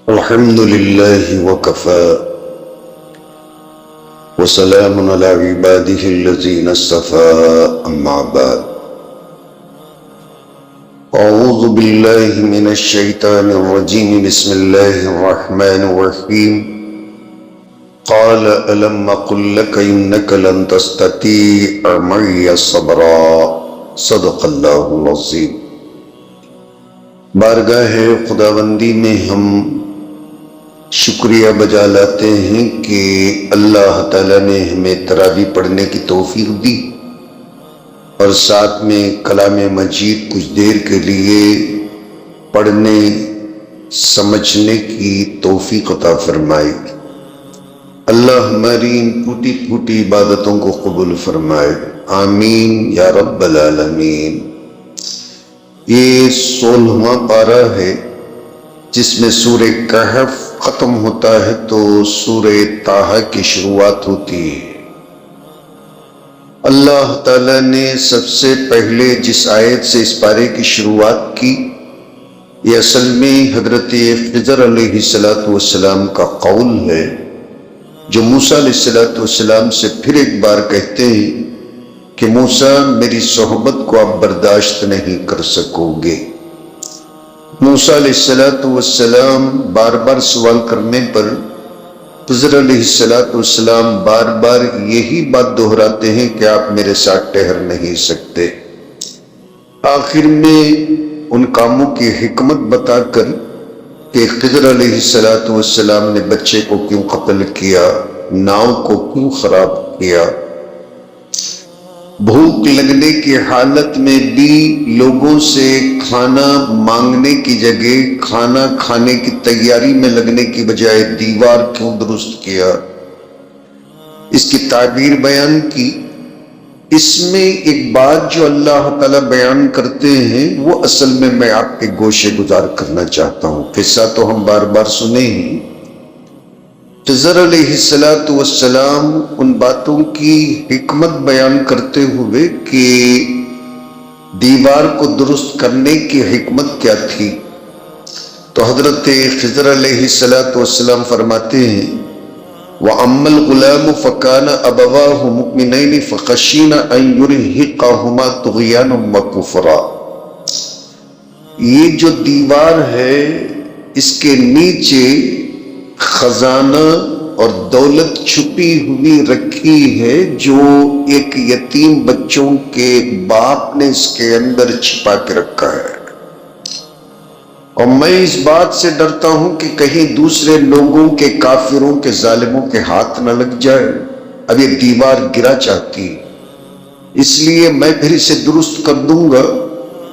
الحمد لله وكفى وسلام على عباده الذين اصطفى أما بعد أعوذ بالله من الشيطان الرجيم بسم الله الرحمن الرحيم قال ألم أقل لك إنك لن تستطيع معي صبرا صدق الله العظيم۔ بارگاہ خداوندی میں ہم شکریہ بجا لاتے ہیں کہ اللہ تعالیٰ نے ہمیں تراویح پڑھنے کی توفیق دی اور ساتھ میں کلام مجید کچھ دیر کے لیے پڑھنے سمجھنے کی توفیق عطا فرمائے۔ اللہ ہماری ان ٹوٹی پھوٹی عبادتوں کو قبول فرمائے، آمین یا رب العالمین۔ یہ 16واں پارہ ہے جس میں سورہ کہف ختم ہوتا ہے تو سورہ طٰہٰ کی شروعات ہوتی ہے۔ اللہ تعالیٰ نے سب سے پہلے جس آیت سے اس پارے کی شروعات کی، یہ اصل میں حضرت خضر علیہ السلام کا قول ہے، جو موسیٰ علیہ السلام سے پھر ایک بار کہتے ہیں کہ موسیٰ میری صحبت کو آپ برداشت نہیں کر سکو گے۔ موسیٰ علیہ السلام بار بار سوال کرنے پر خضر علیہ السلام بار بار یہی بات دہراتے ہیں کہ آپ میرے ساتھ ٹھہر نہیں سکتے۔ آخر میں ان کاموں کی حکمت بتا کر کہ خضر علیہ السلام نے بچے کو کیوں قتل کیا، ناؤ کو کیوں خراب کیا، بھوک لگنے کی حالت میں بھی لوگوں سے کھانا مانگنے کی جگہ کھانا کھانے کی تیاری میں لگنے کی بجائے دیوار کیوں درست کیا، اس کی تعبیر بیان کی۔ اس میں ایک بات جو اللہ تعالیٰ بیان کرتے ہیں وہ اصل میں آپ کے گوشے گزار کرنا چاہتا ہوں۔ قصہ تو ہم بار بار سنے ہی۔ خضر علیہ السلام ان باتوں کی حکمت بیان کرتے ہوئے کہ دیوار کو درست کرنے کی حکمت کیا تھی، تو حضرت خضر علیہ السلام فرماتے ہیں وَأَمَّا الْغُلَامُ فَكَانَ أَبَوَاهُ مُؤْمِنَيْنِ فَخَشِينَا أَن يُرْهِقَهُمَا طُغْيَانًا وَكُفْرًا۔ یہ جو دیوار ہے اس کے نیچے خزانہ اور دولت چھپی ہوئی رکھی ہے جو ایک یتیم بچوں کے باپ نے اس کے اندر چھپا کے رکھا ہے، اور میں اس بات سے ڈرتا ہوں کہ کہیں دوسرے لوگوں کے کافروں کے ظالموں کے ہاتھ نہ لگ جائے۔ اب یہ دیوار گرا چاہتی، اس لیے میں پھر اسے درست کر دوں گا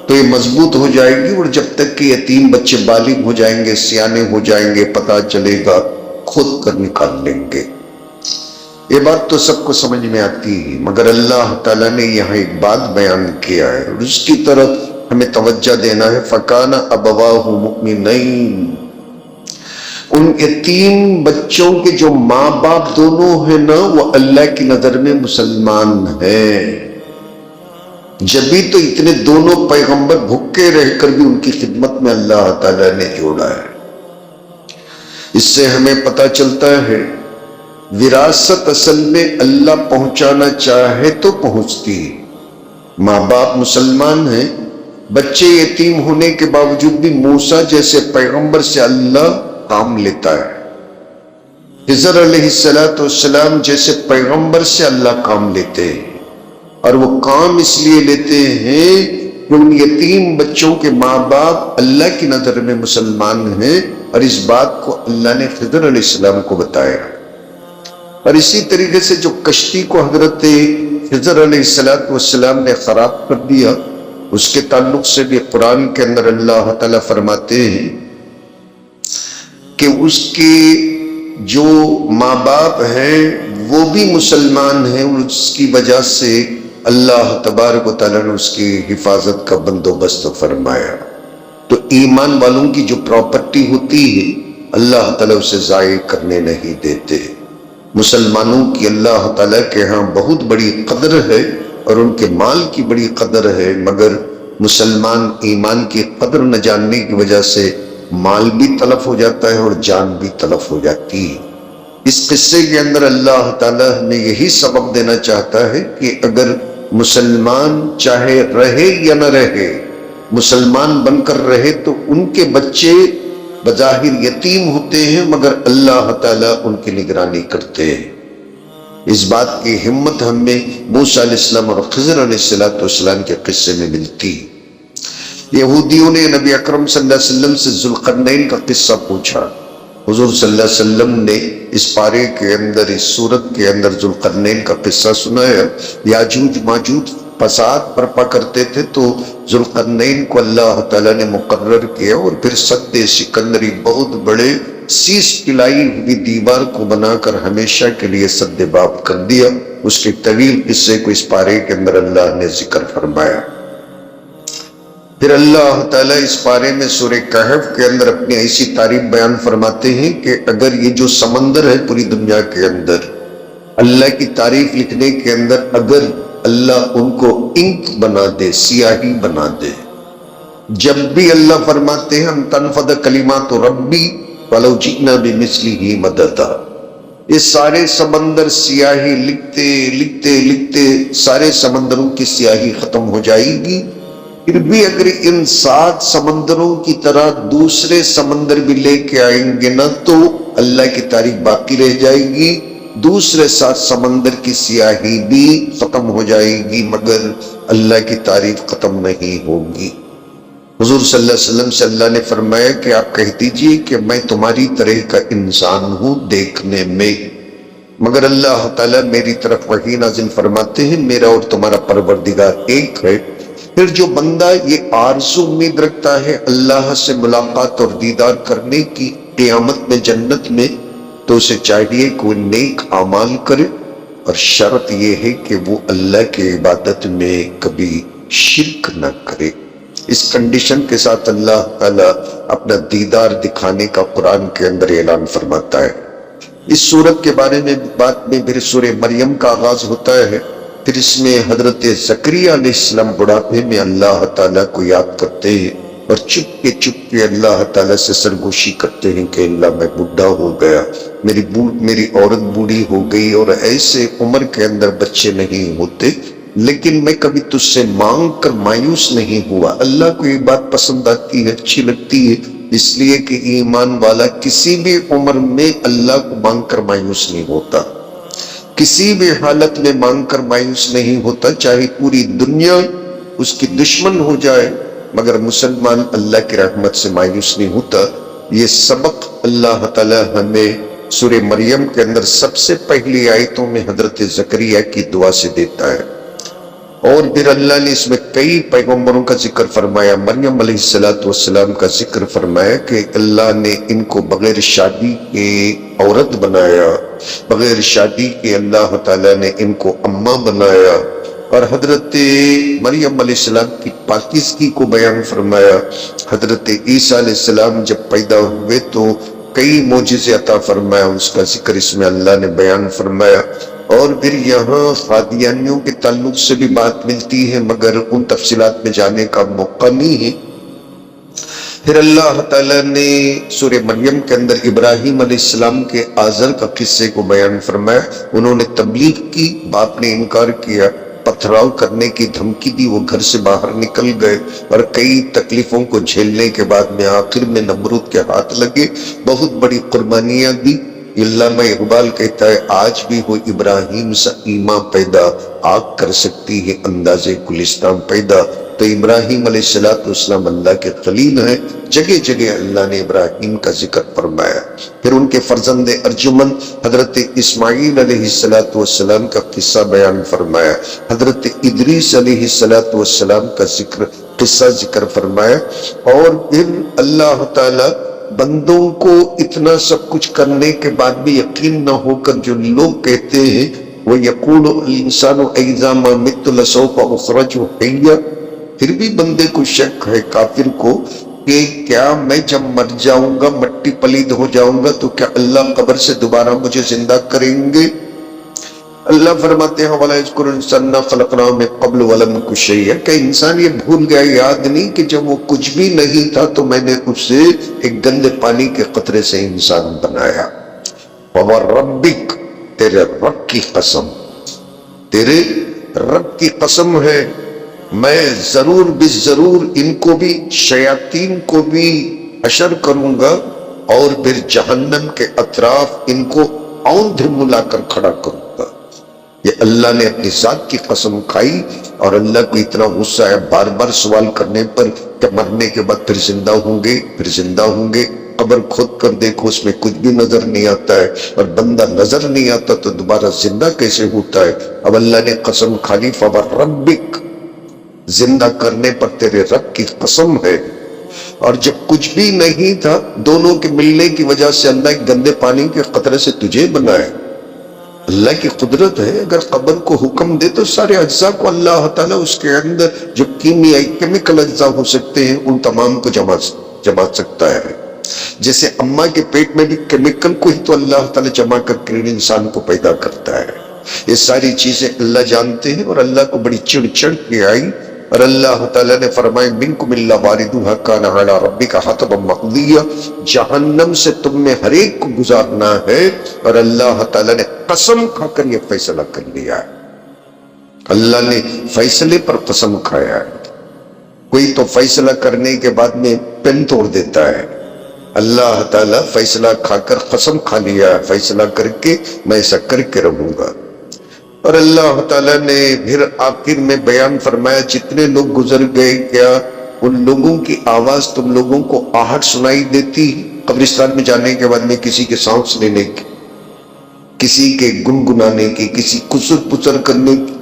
تو یہ مضبوط ہو جائے گی، اور جب تک کہ یتیم بچے بالغ ہو جائیں گے، سیانے ہو جائیں گے، پتہ چلے گا خود کر نکال لیں گے۔ یہ بات تو سب کو سمجھ میں آتی ہے، مگر اللہ تعالیٰ نے یہاں ایک بات بیان کیا ہے اور اس کی طرف ہمیں توجہ دینا ہے۔ فَكَانَ أَبَوَاهُ مُؤْمِنَيْنِ، ان یتیم بچوں کے جو ماں باپ دونوں ہیں نا، وہ اللہ کی نظر میں مسلمان ہیں۔ جبھی تو اتنے دونوں پیغمبر بھوکے رہ کر بھی ان کی خدمت میں اللہ تعالیٰ نے جوڑا ہے۔ اس سے ہمیں پتہ چلتا ہے وراثت اصل میں اللہ پہنچانا چاہے تو پہنچتی ہے۔ ماں باپ مسلمان ہیں، بچے یتیم ہونے کے باوجود بھی موسیٰ جیسے پیغمبر سے اللہ کام لیتا ہے، خضر علیہ السلام جیسے پیغمبر سے اللہ کام لیتے ہیں، اور وہ کام اس لیے لیتے ہیں کہ ان یتیم بچوں کے ماں باپ اللہ کی نظر میں مسلمان ہیں، اور اس بات کو اللہ نے خضر علیہ السلام کو بتایا۔ اور اسی طریقے سے جو کشتی کو حضرت خضر علیہ السلام نے خراب کر دیا، اس کے تعلق سے بھی قرآن کے اندر اللہ تعالیٰ فرماتے ہیں کہ اس کے جو ماں باپ ہیں وہ بھی مسلمان ہیں، اور اس کی وجہ سے اللہ تبارک و تعالیٰ نے اس کی حفاظت کا بندوبست فرمایا۔ تو ایمان والوں کی جو پراپرٹی ہوتی ہے اللہ تعالیٰ اسے ضائع کرنے نہیں دیتے۔ مسلمانوں کی اللہ تعالیٰ کے ہاں بہت بڑی قدر ہے اور ان کے مال کی بڑی قدر ہے، مگر مسلمان ایمان کی قدر نہ جاننے کی وجہ سے مال بھی تلف ہو جاتا ہے اور جان بھی تلف ہو جاتی ہے۔ اس قصے کے اندر اللہ تعالیٰ ہمیں یہی سبق دینا چاہتا ہے کہ اگر مسلمان چاہے رہے یا نہ رہے، مسلمان بن کر رہے تو ان کے بچے بظاہر یتیم ہوتے ہیں مگر اللہ تعالیٰ ان کی نگرانی کرتے ہیں۔ اس بات کی ہمت ہمیں موسیٰ علیہ السلام اور خضر علیہ السلام کے قصے میں ملتی ہے۔ یہودیوں نے نبی اکرم صلی اللہ علیہ وسلم سے ذوالقرنین کا قصہ پوچھا۔ حضور صلی اللہ علیہ وسلم نے اس پارے کے اندر، اس سورت کے اندر ذوالقرنین کا قصہ سنایا۔ یاجوج ماجوج فساد برپا کرتے تھے تو ذوالقرنین کو اللہ تعالیٰ نے مقرر کیا اور پھر سد سکندری، بہت بڑے سیس پلائی ہوئی دیوار کو بنا کر ہمیشہ کے لیے سد باب کر دیا۔ اس کے طویل قصے کو اس پارے کے اندر اللہ نے ذکر فرمایا۔ پھر اللہ تعالیٰ اس پارے میں سورہ کہف کے اندر اپنی ایسی تعریف بیان فرماتے ہیں کہ اگر یہ جو سمندر ہے پوری دنیا کے اندر، اللہ کی تعریف لکھنے کے اندر اگر اللہ ان کو انک بنا دے، سیاہی بنا دے، جب بھی اللہ فرماتے ہیں ان تنفد کلمات ربی ولو جئنا بمثلہ مددا، یہ سارے سمندر سیاہی لکھتے لکھتے لکھتے سارے سمندروں کی سیاہی ختم ہو جائے گی، پھر بھی اگر ان 7 سمندروں کی طرح دوسرے سمندر بھی لے کے آئیں گے نا تو اللہ کی تعریف باقی رہ جائے گی، دوسرے 7 سمندر کی سیاہی بھی ختم ہو جائے گی مگر اللہ کی تعریف ختم نہیں ہوگی۔ حضور صلی اللہ علیہ وسلم سے اللہ نے فرمایا کہ آپ کہہ دیجئے کہ میں تمہاری طرح کا انسان ہوں دیکھنے میں، مگر اللہ تعالیٰ میری طرف وحی نازل فرماتے ہیں میرا اور تمہارا پروردگار ایک ہے۔ پھر جو بندہ یہ آرزو امید رکھتا ہے اللہ سے ملاقات اور دیدار کرنے کی قیامت میں جنت میں، تو اسے چاہیے کہ وہ نیک اعمال کرے، اور شرط یہ ہے کہ وہ اللہ کی عبادت میں کبھی شرک نہ کرے۔ اس کنڈیشن کے ساتھ اللہ تعالیٰ اپنا دیدار دکھانے کا قرآن کے اندر اعلان فرماتا ہے۔ اس سورت کے بارے میں بات میں پھر سورہ مریم کا آغاز ہوتا ہے، پھر اس میں حضرت زکریا علیہ السلام بڑھاپے میں اللہ تعالیٰ کو یاد کرتے ہیں اور چپ کے اللہ تعالیٰ سے سرگوشی کرتے ہیں کہ اللہ میں بڈھا ہو گیا، میری عورت بوڑھی ہو گئی اور ایسے عمر کے اندر بچے نہیں ہوتے، لیکن میں کبھی تجھ سے مانگ کر مایوس نہیں ہوا۔ اللہ کو یہ بات پسند آتی ہے، اچھی لگتی ہے، اس لیے کہ ایمان والا کسی بھی عمر میں اللہ کو مانگ کر مایوس نہیں ہوتا، کسی بھی حالت میں مانگ کر مایوس نہیں ہوتا، چاہے پوری دنیا اس کی دشمن ہو جائے مگر مسلمان اللہ کی رحمت سے مایوس نہیں ہوتا۔ یہ سبق اللہ تعالیٰ ہمیں سورہ مریم کے اندر سب سے پہلی آیتوں میں حضرت زکریا کی دعا سے دیتا ہے، اور پھر اللہ نے اس میں کئی پیغمبروں کا ذکر فرمایا۔ مریم علیہ السلام کا ذکر فرمایا کہ اللہ نے ان کو بغیر شادی کے عورت بنایا، بغیر شادی کے اللہ تعالیٰ نے ان کو اماں بنایا، اور حضرت مریم علیہ السلام کی پاکیزگی کو بیان فرمایا۔ حضرت عیسیٰ علیہ السلام جب پیدا ہوئے تو کئی معجزے عطا فرمایا، اس کا ذکر اس میں اللہ نے بیان فرمایا۔ اور پھر یہاں قادیانیوں کے تعلق سے بھی بات ملتی ہے مگر ان تفصیلات میں جانے کا موقع نہیں ہے۔ پھر اللہ تعالیٰ نے سورہ مریم کے اندر ابراہیم علیہ السلام کے آزر کا قصے کو بیان فرمایا۔ انہوں نے تبلیغ کی، باپ نے انکار کیا، پتھراؤ کرنے کی دھمکی دی، وہ گھر سے باہر نکل گئے اور کئی تکلیفوں کو جھیلنے کے بعد میں آخر میں نمرود کے ہاتھ لگے، بہت بڑی قربانیاں دی۔ علامہ اقبال کہتا ہے آج بھی ہو ابراہیم سا ایمان پیدا، آگ کر سکتی ہے اندازے گلستان پیدا۔ تو ابراہیم علیہ السلام اللہ کے خلیل ہیں، جگہ جگہ اللہ نے ابراہیم کا ذکر فرمایا۔ پھر ان کے فرزند ارجمن حضرت اسماعیل علیہ السلام کا قصہ بیان فرمایا، حضرت ادریس علیہ السلام کا قصہ ذکر فرمایا۔ اور پھر اللہ تعالی بندوں کو اتنا سب کچھ کرنے کے بعد بھی یقین نہ ہو کر جو لوگ کہتے ہیں وہ یقول الانسان اذا ما مت لسوف اخرج حیا، پھر بھی بندے کو شک ہے کافر کو کہ کیا میں جب مر جاؤں گا، مٹی پلید ہو جاؤں گا، تو کیا اللہ قبر سے دوبارہ مجھے زندہ کریں گے؟ اللہ فرماتے ہیں وَلَا يَذْكُرُ الْإِنسَانُ خَلَقْنَاهُ مِن قَبْلُ وَلَمْ يَكُ شَيْئًا، کہ انسان یہ بھول گیا، یاد نہیں کہ جب وہ کچھ بھی نہیں تھا تو میں نے اسے ایک گندے پانی کے قطرے سے انسان بنایا۔ وَرَبِّكَ، تیرے رب کی قسم، تیرے رب کی قسم ہے، میں ضرور بالضرور ان کو بھی، شیاطین کو بھی حشر کروں گا اور پھر جہنم کے اطراف ان کو اوندھ ملا کر کھڑا کروں گا۔ یہ اللہ نے اپنی ذات کی قسم کھائی، اور اللہ کو اتنا غصہ ہے بار بار سوال کرنے پر کہ مرنے کے بعد پھر زندہ ہوں گے، پھر زندہ ہوں گے۔ قبر کھود کر دیکھو، اس میں کچھ بھی نظر نہیں آتا ہے، اور بندہ نظر نہیں آتا تو دوبارہ زندہ کیسے ہوتا ہے؟ اب اللہ نے قسم کھا لی، فَوَرَبِّكَ، زندہ کرنے پر تیرے رب کی قسم ہے۔ اور جب کچھ بھی نہیں تھا، دونوں کے ملنے کی وجہ سے اللہ ایک گندے پانی کے قطرے سے تجھے بنائے۔ اللہ کی قدرت ہے، اگر قبر کو حکم دے تو سارے اجزاء کو اللہ تعالیٰ اس کے اندر جو کیمیائی کیمیکل اجزاء ہو سکتے ہیں ان تمام کو جما سکتا ہے۔ جیسے اماں کے پیٹ میں بھی کیمیکل کو ہی تو اللہ تعالیٰ جمع کر کے انسان کو پیدا کرتا ہے۔ یہ ساری چیزیں اللہ جانتے ہیں، اور اللہ کو بڑی چڑ چڑ کے آئی، اور اللہ تعالیٰ نے فرمایا منکم الا واردھا کان علی ربک حتما مقضیا، جہنم سے تم میں ہر ایک کو گزارنا ہے، اور اللہ تعالیٰ نے قسم کھا کر یہ فیصلہ کر لیا ہے۔ اللہ نے فیصلے پر قسم کھایا ہے۔ کوئی تو فیصلہ کرنے کے بعد میں پین توڑ دیتا ہے، اللہ تعالیٰ فیصلہ کھا کر قسم کھا لیا ہے، فیصلہ کر کے میں ایسا کر کے رہوں گا۔ اور اللہ تعالیٰ نے پھر آخر میں بیان فرمایا جتنے لوگ گزر گئے، کیا ان لوگوں کی آواز تم لوگوں کو آہٹ سنائی دیتی؟ قبرستان میں جانے کے بعد میں کسی کے سانس لینے کی، کسی کے گنگنانے کی، کسی کسر پسر کرنے کی،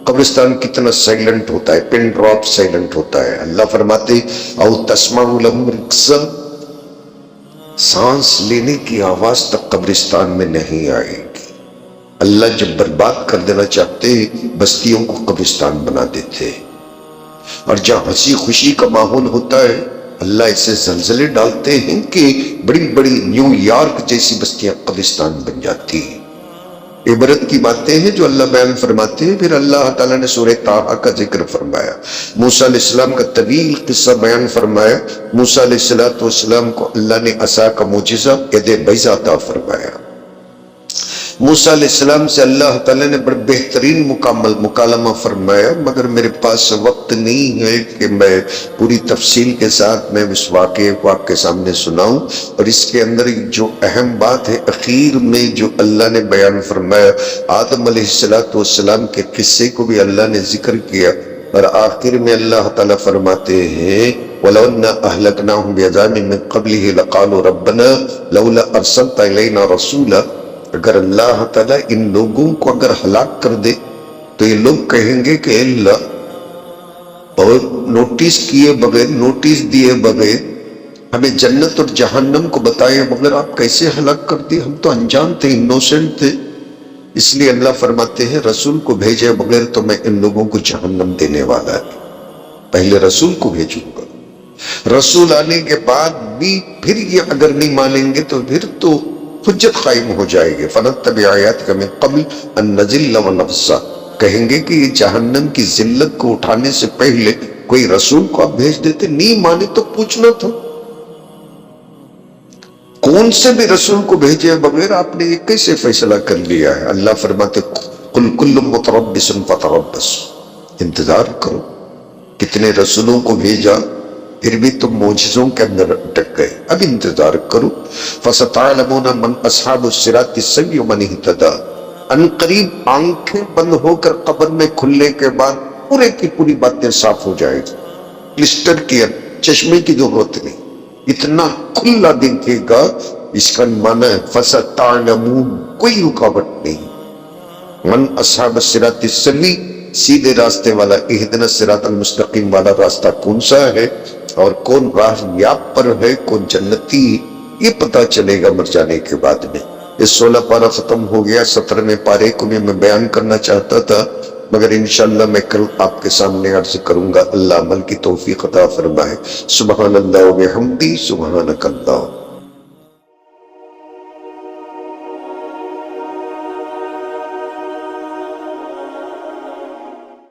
قبرستان کتنا سائلنٹ ہوتا ہے، پن ڈراپ سائلنٹ ہوتا ہے۔ اللہ فرماتے او تسمع لهم رقصا، سانس لینے کی آواز تک قبرستان میں نہیں آئے گی۔ اللہ جب برباد کر دینا چاہتے بستیوں کو قبرستان بنا دیتے، اور جہاں ہنسی خوشی کا ماحول ہوتا ہے اللہ ایسے زلزلے ڈالتے ہیں کہ بڑی بڑی نیو یارک جیسی بستیاں قبرستان بن جاتی ہیں۔ عبرت کی باتیں ہیں جو اللہ بیان فرماتے ہیں۔ پھر اللہ تعالیٰ نے سورہ طٰہٰ کا ذکر فرمایا، موسیٰ علیہ السلام کا طویل قصہ بیان فرمایا۔ موسیٰ علیہ السلام کو اللہ نے عصا کا معجزہ ید بیضا عطا فرمایا۔ موسیٰ علیہ السلام سے اللہ تعالیٰ نے بڑے بہترین مکالمہ فرمایا، مگر میرے پاس وقت نہیں ہے کہ میں پوری تفصیل کے ساتھ میں اس واقعے کو آپ کے سامنے سناؤں۔ اور اس کے اندر جو اہم بات ہے، اخیر میں جو اللہ نے بیان فرمایا، آدم علیہ السلام کے قصے کو بھی اللہ نے ذکر کیا، اور آخر میں اللہ تعالیٰ فرماتے ہیں وَلَوْ أَنَّا أَهْلَكْنَاهُمْ بِعَذَابٍ مِّن قَبْلِهِ لَقَالُوا رَبَّنَا لَوْلَا أَرْسَلْتَ إِلَيْنَا رَسُولًا، اگر اللہ تعالیٰ ان لوگوں کو اگر ہلاک کر دے تو یہ لوگ کہیں گے کہ اللہ، اور نوٹس کیے بغیر، نوٹس دیے بغیر، ہمیں جنت اور جہنم کو بتائے بغیر آپ کیسے ہلاک کر دی؟ ہم تو انجان تھے، انوسنٹ تھے۔ اس لیے اللہ فرماتے ہیں رسول کو بھیجے بغیر تو میں ان لوگوں کو جہنم دینے والا ہے، پہلے رسول کو بھیجوں گا، رسول آنے کے بعد بھی پھر یہ اگر نہیں مانیں گے تو پھر تو حجت قائم ہو جائے گی۔ فَنَتَّبِعْ آیَاتِكَ مِن قَبْلِ أَن نَّذِلَّ وَنَخْزَىٰ، کہیں گے کہ یہ جہنم کی ذلت کو اٹھانے سے پہلے کوئی رسول کو آپ بھیج دیتے، نہیں مانے تو پوچھنا تھا، کون سے بھی رسول کو بھیجے بغیر آپ نے یہ کیسے فیصلہ کر لیا ہے؟ اللہ فرماتے قُلْ كُلٌّ مُتَرَبِّصٌ فَتَرَبَّصُوا، انتظار کرو۔ کتنے رسولوں کو بھیجا پھر بھی تم معجزوں کے اندر اٹک گئے، اب انتظار کرو۔ فَسَتَعْلَمُونَ مَنْ أَصْحَابُ الصِّرَاطِ السَّوِيِّ وَمَنِ اهْتَدَىٰ، ان قریب آنکھیں بند ہو کر قبر میں کھلنے کے بعد پورے کی پوری باتیں صاف ہو جائے گی، پلسٹر کی چشمے کی ضرورت نہیں، اتنا کھلا دیکھے گا۔ اس کا معنی ہے فَسَتَعْلَمُونَ، کوئی رکاوٹ نہیں۔ من اصحاب الصراط السوی، سیدھے راستے والا، اہدنا الصراط المستقیم والا راستہ کون سا ہے، اور کون راہ یاب پر ہے، کون جنتی، یہ پتا چلے گا مر جانے کے بعد میں۔ اس 16 پارہ ختم ہو گیا، 17ویں پارے کو میں بیان کرنا چاہتا تھا، مگر انشاءاللہ میں کل آپ کے سامنے عرض کروں گا۔ اللہ عمل کی توفیق عطا فرمائے۔ سبحان اللہ و بحمدہ، سبحانک اللہ۔